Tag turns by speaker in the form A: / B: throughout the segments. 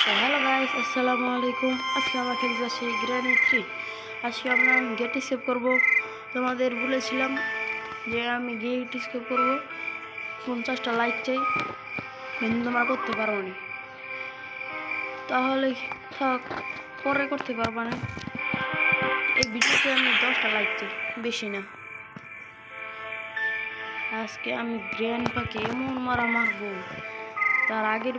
A: Hello guys, আসসালামু আলাইকুম। আজকে আমরা খেলতে যাচ্ছি গ্র্যানি 3। আজকে আমরা গেট স্কেপ করব। তোমাদের বলেছিলাম যে আমি গেট স্কেপ করব, 50টা লাইক চাই, কিন্তু তোমরা করতে পারো না। তাহলে থাক, পরে করতে পারবা না। এই ভিডিওতে আমি 10টা লাইক চাই, বেশি না। আজকে আমি গ্র্যান্ডপাকে এমন মারা মারবো, তার আগের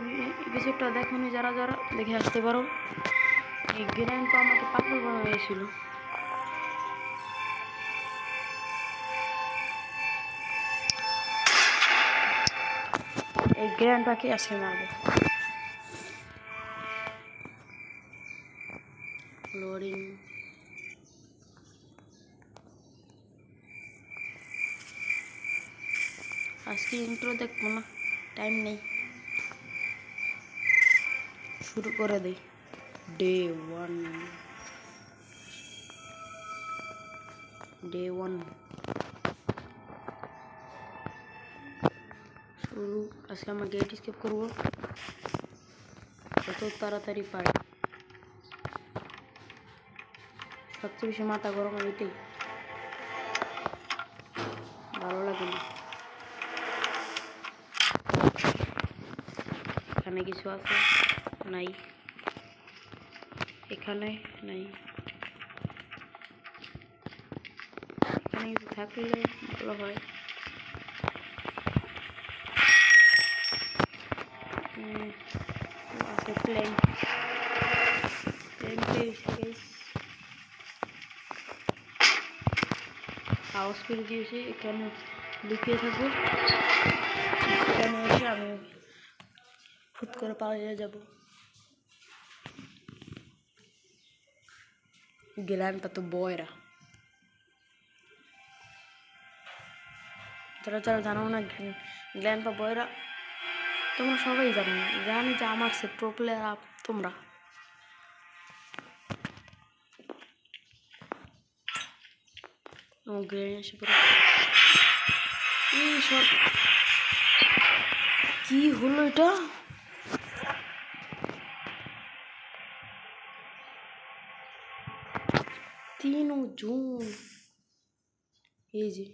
A: এপিসোডটা দেখো নি, যারা যারা দেখে আসতে পারো। এই গ্র্যান্ডপা আমাকে পাগল বানিয়েছিল। এই গ্র্যান্ডপাকে আজকে মারবো। লোডিং। আজকে ইন্ট্রো দেখবো না, টাইম নেই, শুরু করে দেই। ডে 1 শুরু। আজকে আমরা গেট স্কেপ করবো যত তাড়াতাড়ি পারি। সবচেয়ে বেশি মাথা গরম এটাই, ভালো লাগে না। এখানে কিছু আছে? নাই। এখানে নাই। এখানে কিছু থাকলে ভালো হয়। আছে প্লেন পেয়েছি। হাউস করে দিয়েছি, এখানে লুকিয়ে থাকবো। এখানে এসে আমি ফুট করে পালিয়ে যাব। গ্র্যান্ডপা তো বয়রা, যারা যারা জানো না গ্র্যান্ডপা বয়রা, তোমরা সবাই জানো। জানি যে আমার সে প্রো প্লেয়ার তোমরা। কি হলো এটা? জুন এই যে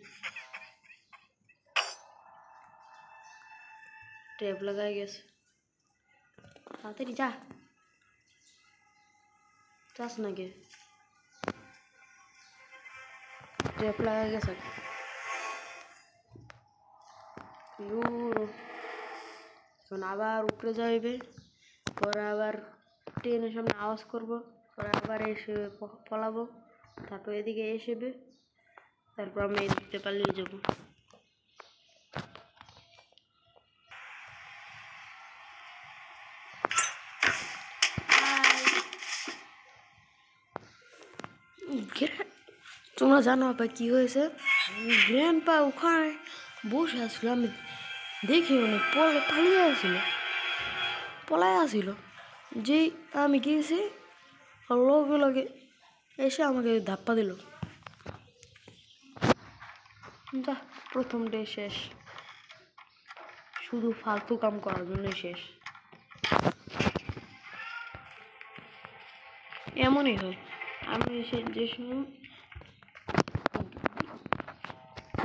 A: ট্যাপ লাগাই গেছে। তাড়াতাড়ি যা, যাস না গে। ট্যাপ লাগাই গেছে। এখন আবার উপরে যাইবে, পরে আবার ট্রেনের সামনে আওয়াজ করবো, পরে আবার এসে পলাবো, তারপর এদিকে এসেবে, তারপর আমি এদিকে পালিয়ে যাবো। তোমরা জানো আপা কি হয়েছে? গ্র্যান্ডপা ওখানে বসে আসছিল, আমি দেখি উনি পলাই আসছিল। যেই আমি গিয়েছি, লগে লগে এসে আমাকে ধাপ্পা দিল। যা, প্রথম ডে শেষ, শুধু ফালতু কাম করার জন্যই শেষ। এমনই হয়, আমি যে সময়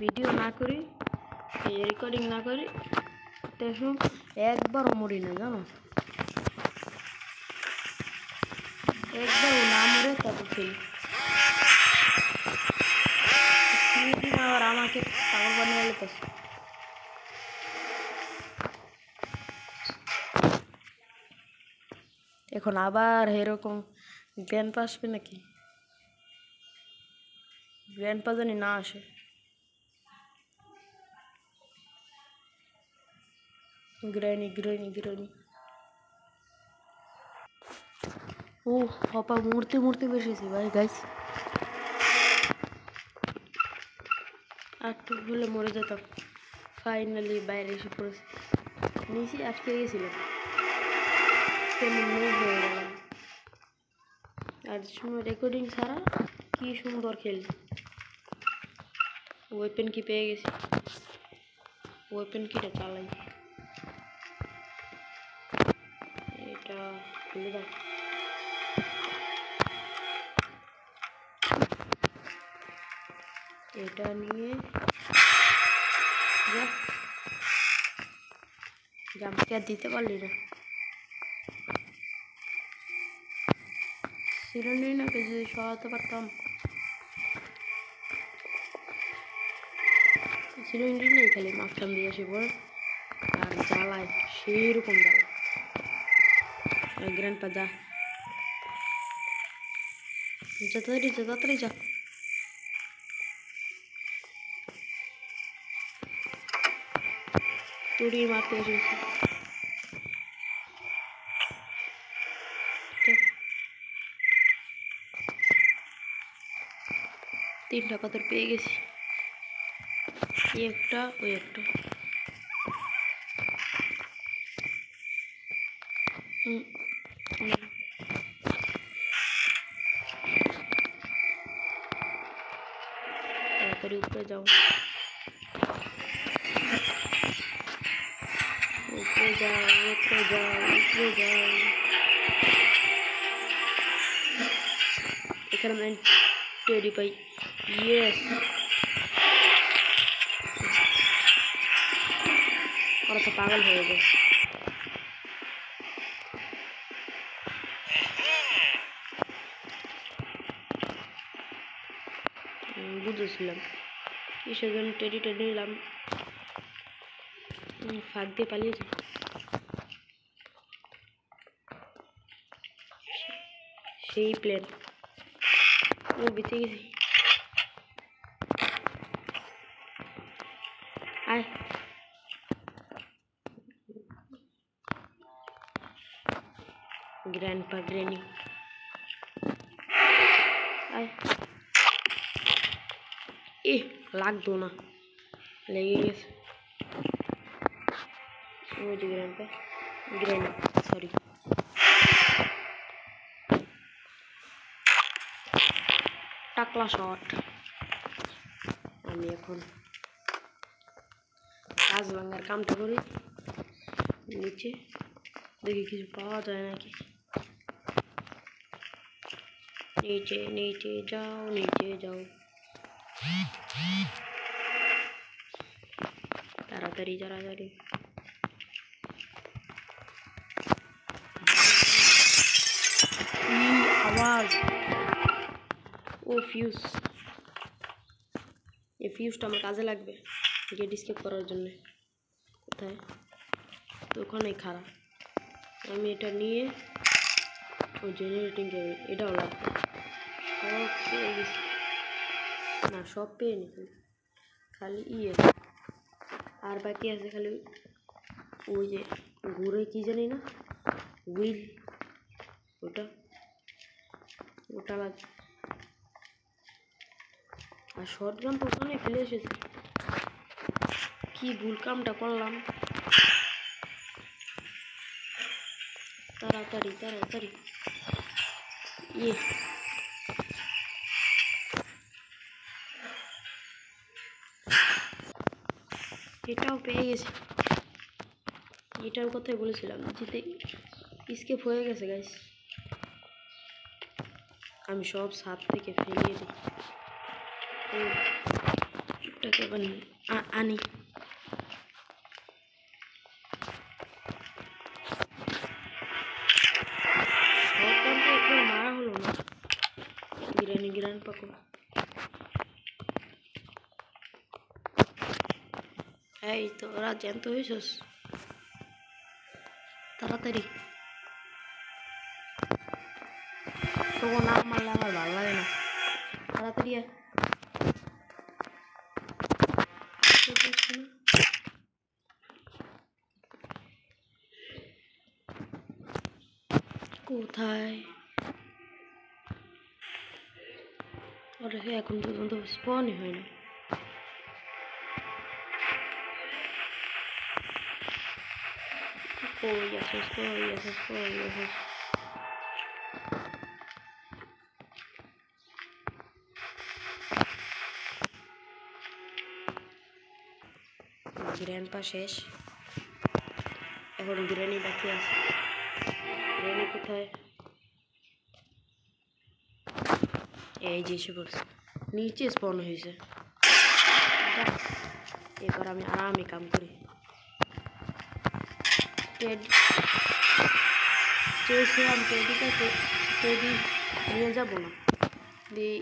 A: ভিডিও না করি, রেকর্ডিং না করি, তখন একবারও মরি না, জানো? একবারও না মরে তারপর খেলি। আবার আমাকে পাগল বানিয়ে লেতেছে। এখন আবার এরকম গ্র্যান্ডপা আসবে নাকি? গ্র্যান্ডপা জানি না আসে। গ্রানি ও হপা মূর্তি বসেছি ভাই গাইস। একটু হলে মরে যেতাম। ফাইনালি বাইরে এসে পড়েছি, নিচে আটকে গেছিলাম, কেমন মুভ হয়ে গেলাম। আর সময় রেকর্ডিং ছাড়া কি সুন্দর খেলি। ওয়েপেন কি পেয়ে গেছি, ওয়েপেন কিটা চালাই। এটা খুলে দাও। এটা নিয়ে জাম্প স্কেয়ার দিতে পারলি না। সিলিন্ডারকে যদি সরাতে পারতাম। সিলিন্ডার নেই, খালি মাঝখান দিয়ে এসে পড়ে আর জ্বালায় সেই রকম জ্বালা। গ্র্যান্ডপা যা, তাড়াতাড়ি যা, তাড়াতাড়ি যা। তুড়ি মারতে এসেছি। 3টা পাথর পেয়ে গেছি, একটা ওই একটা। তাড়াতাড়ি উপরে যাও, উপরে যাও, উপরে যাও, উপরে যাও। এখানে আমি টেডি পাই। ইয়েস, ওরা তো পাগল হয়ে যায়। বুঝেছিলাম কিসের জন্য টেডি নিলাম। ফাঁক দিয়ে পালিয়েছে। সেই প্লেন ও বেঁচে গেছি। আয়, গ্র্যান্ডপা গ্র্যানি আয়। এ লাগতো না, লেগে গেছে। ওই যে গ্র্যান্ডপা গ্র্যানি, সরি। টাকলা শট। আমি এখন কাজ ভাঙার কামটা করি। নিচে দেখি কিছু পাওয়া যায় নাকি। নিচে নিচে যাও, নিচে যাও, তাড়াতাড়ি তাড়াতাড়ি। আওয়াজ। ও ফিউজ, এই ফিউজটা আমার কাজে লাগবে গেট স্কেপ করার জন্য। কোথায়? তো ওখানেই খারাপ। আমি এটা নিয়ে ও জেনারেটিং কেবল এটাও লাগবে। সব পেয়ে গেছি, না সব পেয়ে নি, খালি আর বাকি আছে খালি ওই যে ঘুরে কি জানি না, হুইল, ওটা ওটা লাগবে। আর শর্টগান তো ওখানে ফেলে এসেছে। কি ভুল কামটা করলাম। তাড়াতাড়ি তাড়াতাড়ি। এটাও পেয়ে গেছি। এটার কথাই বলেছিলাম, জিতে স্কেপ হয়ে গেছে গাইস। আমি সব ছাদ থেকে ফেলিয়ে দিই। এটাকে আনি। একবার মারা হলো না। গ্র্যান্ডপা কো। এই তো ওরা জ্যান্ত হয়েছস, তাড়াতাড়ি। তবু না মারলে আমার ভালো লাগে না। তাড়াতাড়ি কোথায়? ওরা এখন পর্যন্ত স্পনই হয় না। কই আছিস, কই আছিস, কই আছিস? গ্র্যান্ডপা শেষ, এখন গ্র্যানি বাকি আছে। গ্রেনেড কোথায়? এই যে এসে পড়ছে, নিচে স্পন হয়েছে। এবার আমি আরামে কাম করি। চেয়েছিলাম টেডি নিয়ে যাবো না, দিয়ে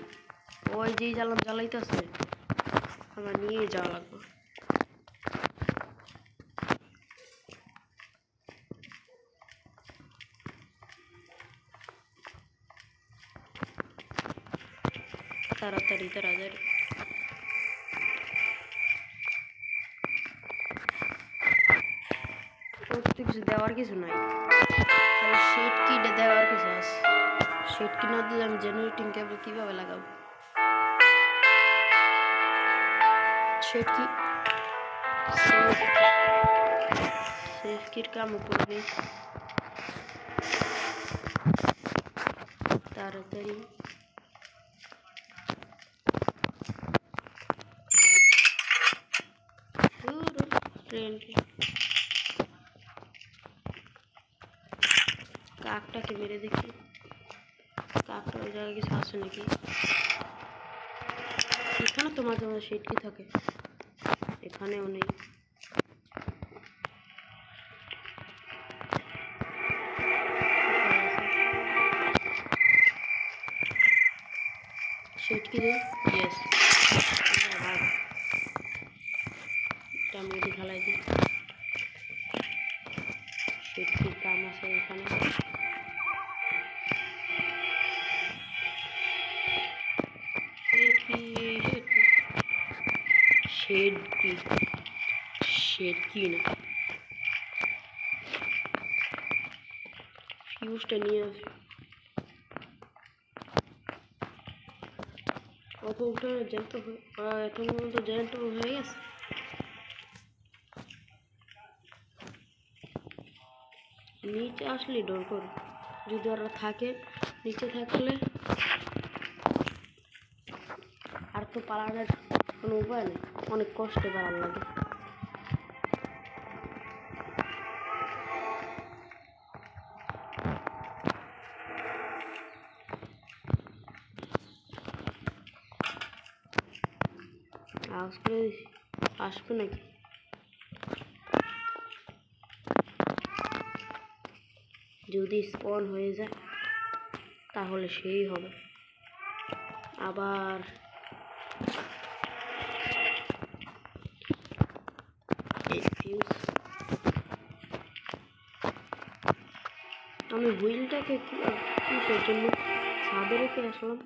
A: ওই যেই জ্বালাইতেছে আমার নিয়ে যাওয়া লাগবে। তাড়াতাড়ি কিছু দেওয়ার কিছু নাই, শেড কিটে দেওয়ার কিছু আছে। শেড কি না দিলে আমি জেনারেটিং কেবল কিভাবে লাগাবো? শেড কি সেফ কিট কামও করবে। তাড়াতাড়ি ট্রেন কাকটাকে মেরে দেখি, কাকটা ওই জায়গায় কিছু আছে নাকি? এখানে তো মাঝে মাঝে শেড কি থাকে, এখানেও নেই। শেড কি রে? ইয়েস, এটা আমি যদি খেলাই দিই, শেড কি কাম আছে এখানে? শেড কি না, ফিউজটা নিয়ে আসি। অত উঠে জ্যান্ত এখন পর্যন্ত জ্যান্ত হয়ে গেছে। নিচে আসলে ডর করে, যদি ওরা থাকে নিচে থাকলে আর তো পালানোর কোনো উপায় নেই, অনেক কষ্টে পালানো লাগে। আওয়াজ করে দিছি, আসবে নাকি? যদি স্পন হয়ে যায় তাহলে সেই হবে। আবার আমি হুইলটাকে কিসের জন্য ছাদে রেখে আসলাম?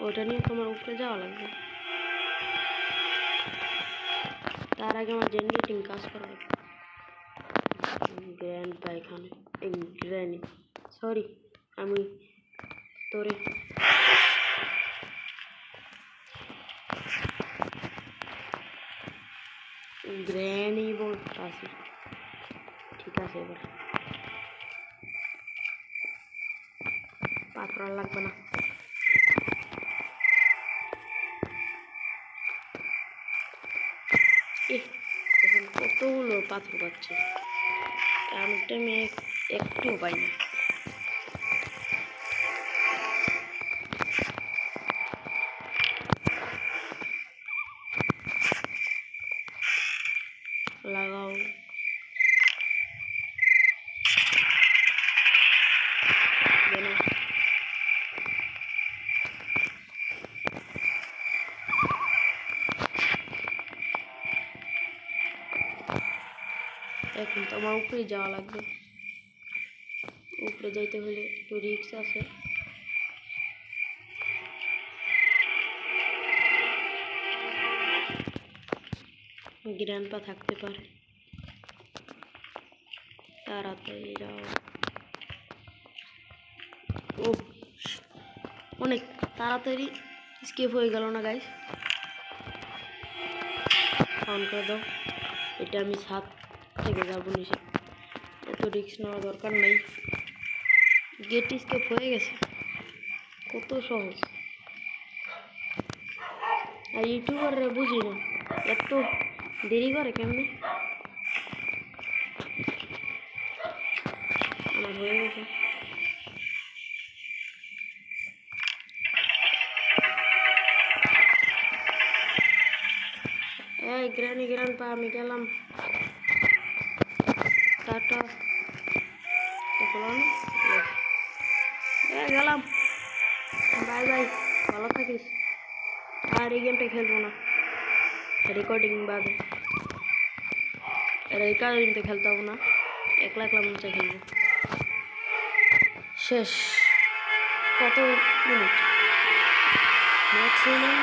A: ওটা নিয়ে তোমার উপরে যাওয়া লাগবে, তার আগে আমার জেনারেটিং কাজ করা লাগবে। গ্র্যান্ড বা এখানে গ্র্যানি, সরি আমি তোরে গ্র্যানি বলতেছি। ঠিক আছে, এবার পাথর আর লাগবে না। এখন কতগুলো পাথর পাচ্ছে, এমন টাইমে একটুও পাই না। লাগাও, এখন তো আমার উপরে যাওয়া লাগবে। উপরে যাইতে হলে একটু রিস্ক আছে। গ্র্যান্ডপা থাকতে পারে, তাড়াতাড়ি যাও। ও অনেক তাড়াতাড়ি স্কেপ হয়ে গেল না গাইস? অন করে দাও, এটা আমি ছাদ থেকে যাবো নিচে, এত রিস্ক নেওয়া দরকার নেই। গেট স্কেপ হয়ে গেছে, কত সহজ। আর ইউটিউবাররা বুঝি না এত দেরি করে কেমনি। আমার হয়ে গেছে। এই গ্রান পা আমি গেলাম, টাটা। গেলাম, বাই বাই, ভালো থাকিস। আর এই গেমটা খেলবো না, রেকর্ডিং বাদে। রেকর্ডিংটা খেলতে হবো না, একলা একলা মনে চাই খেলবো। শেষ। কত মিনিট? ম্যাক্সিমাম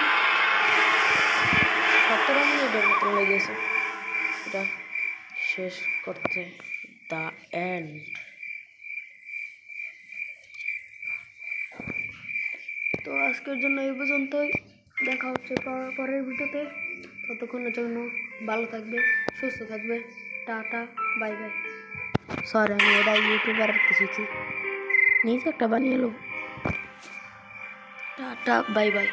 A: 17 মিনিটের মতো লেগেছে এটা শেষ করতে। The end. তো আজকের জন্য এই পর্যন্তই, দেখা হচ্ছে পরের ভিডিওতে। ততক্ষণের জন্য ভালো থাকবে, সুস্থ থাকবে, টাটা বাই বাই। সরি, আমি এটা ইউটিউবার শিখি, নিজে একটা বানিয়ে এলো। Tata bye bye.